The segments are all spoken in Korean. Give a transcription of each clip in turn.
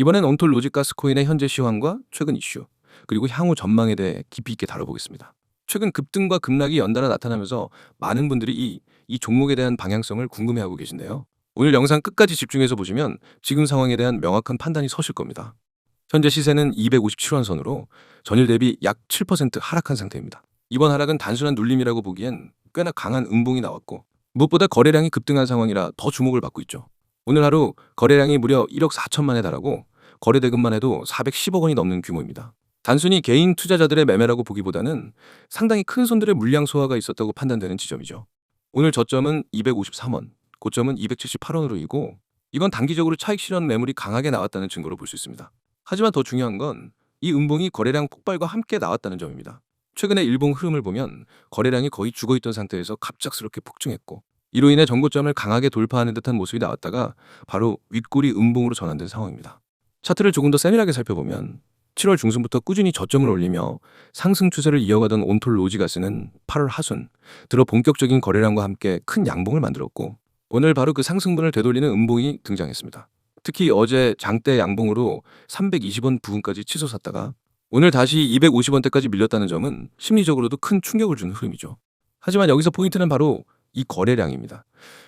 이번엔 온톨로지 가스코인의 현재 시황과 최근 이슈, 그리고 향후 전망에 대해 깊이 있게 다뤄보겠습니다. 최근 급등과 급락이 연달아 나타나면서 많은 분들이 이 종목에 대한 방향성을 궁금해하고 계신데요. 오늘 영상 끝까지 집중해서 보시면 지금 상황에 대한 명확한 판단이 서실 겁니다. 현재 시세는 257원 선으로 전일 대비 약 7% 하락한 상태입니다. 이번 하락은 단순한 눌림이라고 보기엔 꽤나 강한 음봉이 나왔고, 무엇보다 거래량이 급등한 상황이라 더 주목을 받고 있죠. 오늘 하루 거래량이 무려 1억 4천만에 달하고 거래 대금만 해도 410억 원이 넘는 규모입니다. 단순히 개인 투자자들의 매매라고 보기보다는 상당히 큰 손들의 물량 소화가 있었다고 판단되는 지점이죠. 오늘 저점은 253원, 고점은 278원으로이고, 이건 단기적으로 차익 실현 매물이 강하게 나왔다는 증거로 볼 수 있습니다. 하지만 더 중요한 건 이 음봉이 거래량 폭발과 함께 나왔다는 점입니다. 최근의 일봉 흐름을 보면 거래량이 거의 죽어있던 상태에서 갑작스럽게 폭증했고, 이로 인해 전고점을 강하게 돌파하는 듯한 모습이 나왔다가 바로 윗골이 음봉으로 전환된 상황입니다. 차트를 조금 더 세밀하게 살펴보면 7월 중순부터 꾸준히 저점을 올리며 상승 추세를 이어가던 온톨로지 가스는 8월 하순 들어 본격적인 거래량과 함께 큰 양봉을 만들었고, 오늘 바로 그 상승분을 되돌리는 음봉이 등장했습니다. 특히 어제 장대 양봉으로 320원 부근까지 치솟았다가 오늘 다시 250원대까지 밀렸다는 점은 심리적으로도 큰 충격을 주는 흐름이죠. 하지만 여기서 포인트는 바로 이 거래량입니다.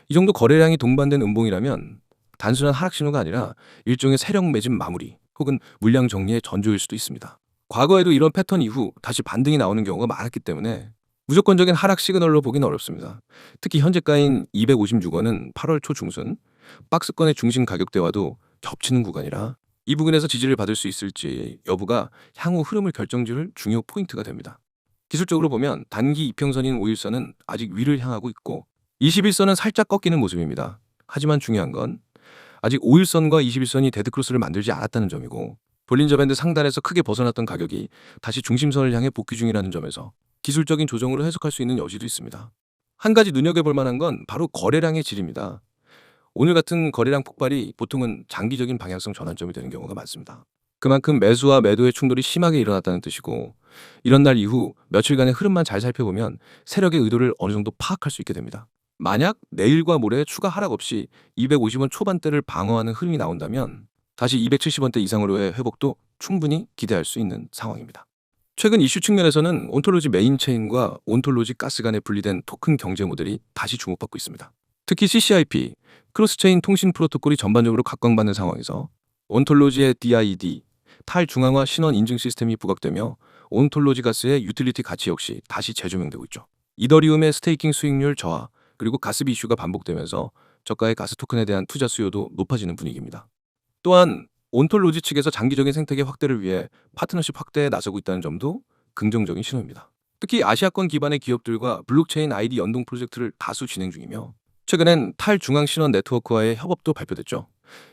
이 정도 거래량이 동반된 음봉이라면 단순한 하락 신호가 아니라 일종의 세력 매집 마무리 혹은 물량 정리의 전조일 수도 있습니다. 과거에도 이런 패턴 이후 다시 반등이 나오는 경우가 많았기 때문에 무조건적인 하락 시그널로 보기는 어렵습니다. 특히 현재가인 256원은 8월 초 중순 박스권의 중심 가격대와도 겹치는 구간이라 이 부분에서 지지를 받을 수 있을지 여부가 향후 흐름을 결정지을 중요 포인트가 됩니다. 기술적으로 보면 단기 이평선인 5일선은 아직 위를 향하고 있고 21선은 살짝 꺾이는 모습입니다. 하지만 중요한 건 아직 5일선과 21선이 데드크로스를 만들지 않았다는 점이고, 볼린저 밴드 상단에서 크게 벗어났던 가격이 다시 중심선을 향해 복귀 중이라는 점에서 기술적인 조정으로 해석할 수 있는 여지도 있습니다. 한 가지 눈여겨볼 만한 건 바로 거래량의 질입니다. 오늘 같은 거래량 폭발이 보통은 장기적인 방향성 전환점이 되는 경우가 많습니다. 그만큼 매수와 매도의 충돌이 심하게 일어났다는 뜻이고, 이런 날 이후 며칠간의 흐름만 잘 살펴보면 세력의 의도를 어느 정도 파악할 수 있게 됩니다. 만약 내일과 모레 추가 하락 없이 250원 초반대를 방어하는 흐름이 나온다면 다시 270원대 이상으로의 회복도 충분히 기대할 수 있는 상황입니다. 최근 이슈 측면에서는 온톨로지 메인 체인과 온톨로지 가스 간에 분리된 토큰 경제 모델이 다시 주목받고 있습니다. 특히 CCIP, 크로스체인 통신 프로토콜이 전반적으로 각광받는 상황에서 온톨로지의 DID, 탈중앙화 신원 인증 시스템이 부각되며 온톨로지 가스의 유틸리티 가치 역시 다시 재조명되고 있죠. 이더리움의 스테이킹 수익률 저하, 그리고 가스비 이슈가 반복되면서 저가의 가스 토큰에 대한 투자 수요도 높아지는 분위기입니다. 또한 온톨로지 측에서 장기적인 생태계 확대를 위해 파트너십 확대에 나서고 있다는 점도 긍정적인 신호입니다. 특히 아시아권 기반의 기업들과 블록체인 ID 연동 프로젝트를 다수 진행 중이며, 최근엔 탈중앙 신원 네트워크와의 협업도 발표됐죠.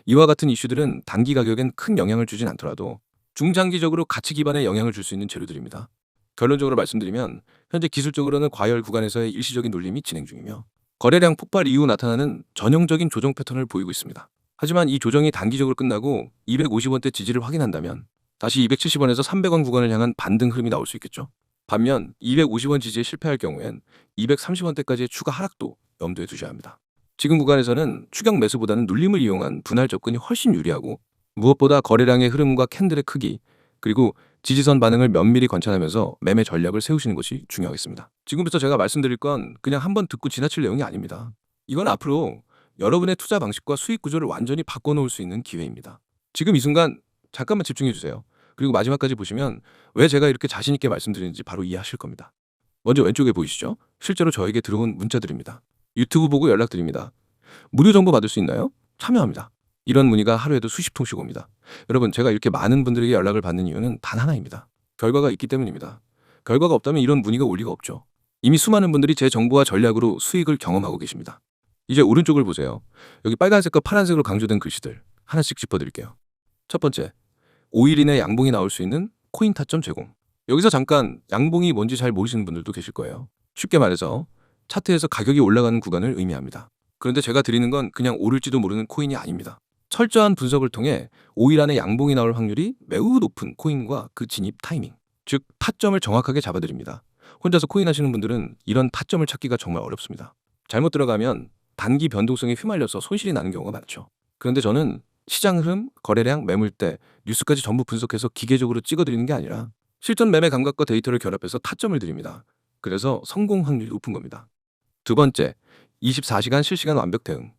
이와 같은 이슈들은 단기 가격엔 큰 영향을 주진 않더라도 중장기적으로 가치 기반의 영향을 줄 수 있는 재료들입니다. 결론적으로 말씀드리면 현재 기술적으로는 과열 구간에서의 일시적인 눌림이 진행 중이며, 거래량 폭발 이후 나타나는 전형적인 조정 패턴을 보이고 있습니다. 하지만 이 조정이 단기적으로 끝나고 250원대 지지를 확인한다면 다시 270원에서 300원 구간을 향한 반등 흐름이 나올 수 있겠죠. 반면 250원 지지에 실패할 경우엔 230원대까지의 추가 하락도 염두에 두셔야 합니다. 지금 구간에서는 추격 매수보다는 눌림을 이용한 분할 접근이 훨씬 유리하고, 무엇보다 거래량의 흐름과 캔들의 크기, 그리고 지지선 반응을 면밀히 관찰하면서 매매 전략을 세우시는 것이 중요하겠습니다. 지금부터 제가 말씀드릴 건 그냥 한번 듣고 지나칠 내용이 아닙니다. 이건 앞으로 여러분의 투자 방식과 수익 구조를 완전히 바꿔놓을 수 있는 기회입니다. 지금 이 순간 잠깐만 집중해 주세요. 그리고 마지막까지 보시면 왜 제가 이렇게 자신 있게 말씀드리는지 바로 이해하실 겁니다. 먼저 왼쪽에 보이시죠? 실제로 저에게 들어온 문자들입니다. 유튜브 보고 연락드립니다. 무료 정보 받을 수 있나요? 참여합니다. 이런 문의가 하루에도 수십 통씩 옵니다. 여러분, 제가 이렇게 많은 분들에게 연락을 받는 이유는 단 하나입니다. 결과가 있기 때문입니다. 결과가 없다면 이런 문의가 올 리가 없죠. 이미 수많은 분들이 제 정보와 전략으로 수익을 경험하고 계십니다. 이제 오른쪽을 보세요. 여기 빨간색과 파란색으로 강조된 글씨들 하나씩 짚어드릴게요. 첫 번째, 5일 이내 양봉이 나올 수 있는 코인 타점 제공. 여기서 잠깐 양봉이 뭔지 잘 모르시는 분들도 계실 거예요. 쉽게 말해서 차트에서 가격이 올라가는 구간을 의미합니다. 그런데 제가 드리는 건 그냥 오를지도 모르는 코인이 아닙니다. 철저한 분석을 통해 5일 안에 양봉이 나올 확률이 매우 높은 코인과 그 진입 타이밍, 즉 타점을 정확하게 잡아드립니다. 혼자서 코인 하시는 분들은 이런 타점을 찾기가 정말 어렵습니다. 잘못 들어가면 단기 변동성에 휘말려서 손실이 나는 경우가 많죠. 그런데 저는 시장 흐름, 거래량, 매물대, 뉴스까지 전부 분석해서 기계적으로 찍어드리는 게 아니라 실전 매매 감각과 데이터를 결합해서 타점을 드립니다. 그래서 성공 확률이 높은 겁니다. 두 번째, 24시간 실시간 완벽 대응.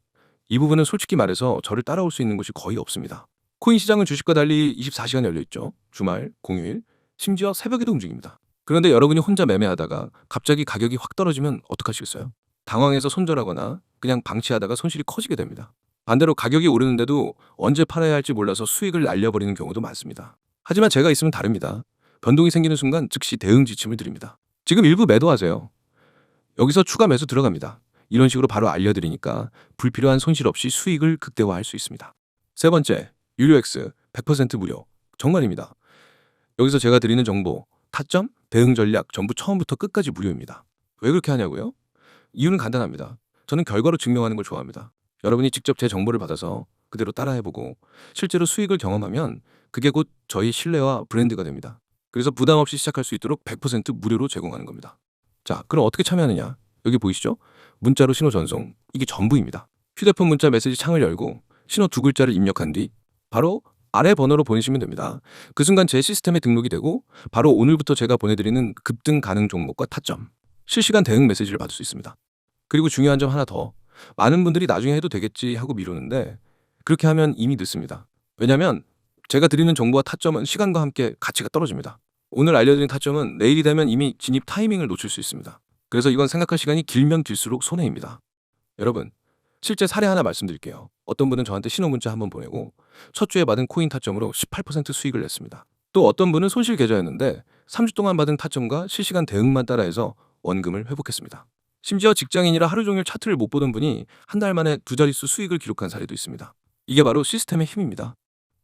이 부분은 솔직히 말해서 저를 따라올 수 있는 곳이 거의 없습니다. 코인 시장은 주식과 달리 24시간 열려있죠. 주말, 공휴일, 심지어 새벽에도 움직입니다. 그런데 여러분이 혼자 매매하다가 갑자기 가격이 확 떨어지면 어떡하시겠어요? 당황해서 손절하거나 그냥 방치하다가 손실이 커지게 됩니다. 반대로 가격이 오르는데도 언제 팔아야 할지 몰라서 수익을 날려버리는 경우도 많습니다. 하지만 제가 있으면 다릅니다. 변동이 생기는 순간 즉시 대응 지침을 드립니다. 지금 일부 매도하세요. 여기서 추가 매수 들어갑니다. 이런 식으로 바로 알려드리니까 불필요한 손실 없이 수익을 극대화할 수 있습니다. 세 번째, 유료 X 100% 무료. 정말입니다. 여기서 제가 드리는 정보, 타점, 대응 전략 전부 처음부터 끝까지 무료입니다. 왜 그렇게 하냐고요? 이유는 간단합니다. 저는 결과로 증명하는 걸 좋아합니다. 여러분이 직접 제 정보를 받아서 그대로 따라해보고 실제로 수익을 경험하면 그게 곧 저희 신뢰와 브랜드가 됩니다. 그래서 부담 없이 시작할 수 있도록 100% 무료로 제공하는 겁니다. 자, 그럼 어떻게 참여하느냐? 여기 보이시죠? 문자로 신호 전송. 이게 전부입니다. 휴대폰 문자 메시지 창을 열고 신호 두 글자를 입력한 뒤 바로 아래 번호로 보내시면 됩니다. 그 순간 제 시스템에 등록이 되고 바로 오늘부터 제가 보내드리는 급등 가능 종목과 타점, 실시간 대응 메시지를 받을 수 있습니다. 그리고 중요한 점 하나 더. 많은 분들이 나중에 해도 되겠지 하고 미루는데 그렇게 하면 이미 늦습니다. 왜냐하면 제가 드리는 정보와 타점은 시간과 함께 가치가 떨어집니다. 오늘 알려드린 타점은 내일이 되면 이미 진입 타이밍을 놓칠 수 있습니다. 그래서 이건 생각할 시간이 길면 길수록 손해입니다. 여러분, 실제 사례 하나 말씀드릴게요. 어떤 분은 저한테 신호 문자 한번 보내고 첫 주에 받은 코인 타점으로 18% 수익을 냈습니다. 또 어떤 분은 손실 계좌였는데 3주 동안 받은 타점과 실시간 대응만 따라해서 원금을 회복했습니다. 심지어 직장인이라 하루 종일 차트를 못 보던 분이 한 달 만에 두 자릿수 수익을 기록한 사례도 있습니다. 이게 바로 시스템의 힘입니다.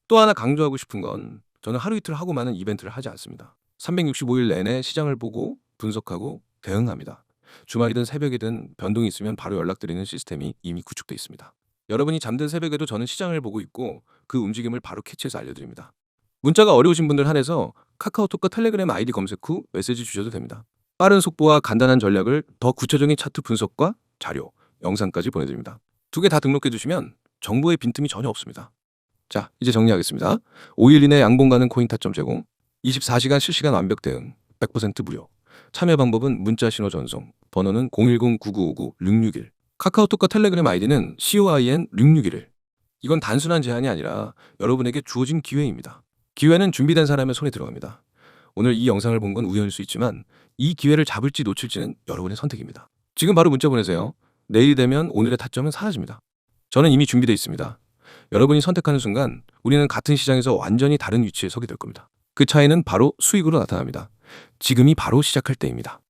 또 하나 강조하고 싶은 건 저는 하루 이틀 하고 마는 이벤트를 하지 않습니다. 365일 내내 시장을 보고 분석하고 대응합니다. 주말이든 새벽이든 변동이 있으면 바로 연락드리는 시스템이 이미 구축돼 있습니다. 여러분이 잠든 새벽에도 저는 시장을 보고 있고 그 움직임을 바로 캐치해서 알려드립니다. 문자가 어려우신 분들 한해서 카카오톡과 텔레그램 아이디 검색 후 메시지 주셔도 됩니다. 빠른 속보와 간단한 전략을 더 구체적인 차트 분석과 자료, 영상까지 보내드립니다. 두 개 다 등록해 주시면 정보의 빈틈이 전혀 없습니다. 자, 이제 정리하겠습니다. 5일 이내 양봉 가는 코인 타점 제공, 24시간 실시간 완벽 대응, 100% 무료. 참여 방법은 문자 신호 전송, 번호는 010-9959-661. 카카오톡과 텔레그램 아이디는 COIN661. 이건 단순한 제안이 아니라 여러분에게 주어진 기회입니다. 기회는 준비된 사람의 손에 들어갑니다. 오늘 이 영상을 본 건 우연일 수 있지만 이 기회를 잡을지 놓칠지는 여러분의 선택입니다. 지금 바로 문자 보내세요. 내일 되면 오늘의 타점은 사라집니다. 저는 이미 준비되어 있습니다. 여러분이 선택하는 순간 우리는 같은 시장에서 완전히 다른 위치에 서게 될 겁니다. 그 차이는 바로 수익으로 나타납니다. 지금이 바로 시작할 때입니다.